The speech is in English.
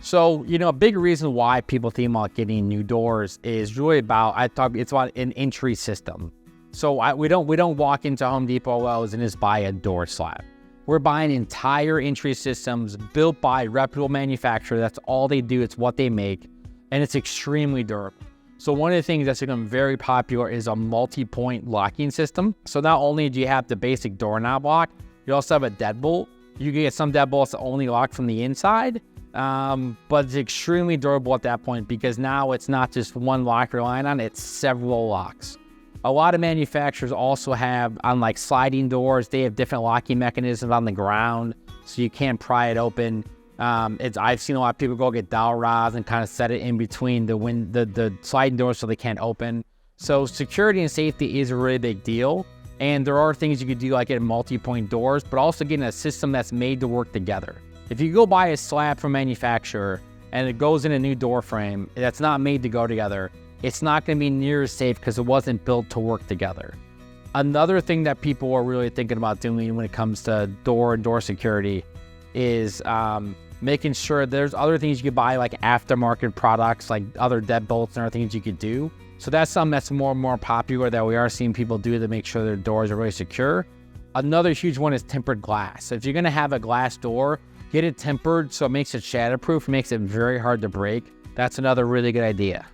So, a big reason why people think about getting new doors is really it's about an entry system. So we don't walk into Home Depot or Lowe's and just buy a door slab. We're buying entire entry systems built by reputable manufacturer. That's all they do. It's what they make, and it's extremely durable. So one of the things that's become very popular is a multi-point locking system. So not only do you have the basic doorknob lock, you also have a deadbolt. You can get some deadbolts that only lock from the inside, but it's extremely durable at that point because now it's not just one lock you're relying on, it's several locks. A lot of manufacturers also have, on like sliding doors, they have different locking mechanisms on the ground, so you can't pry it open. I've seen a lot of people go get dowel rods and kind of set it in between the sliding doors so they can't open. So security and safety is a really big deal. And there are things you could do like getting multi-point doors, but also getting a system that's made to work together. If you go buy a slab from a manufacturer and it goes in a new door frame that's not made to go together, it's not going to be near as safe because it wasn't built to work together. Another thing that people are really thinking about doing when it comes to door and door security is making sure there's other things you could buy, like aftermarket products, like other deadbolts and other things you could do. So that's something that's more and more popular that we are seeing people do to make sure their doors are really secure. Another huge one is tempered glass. So if you're going to have a glass door, get it tempered so it makes it shatterproof, makes it very hard to break. That's another really good idea.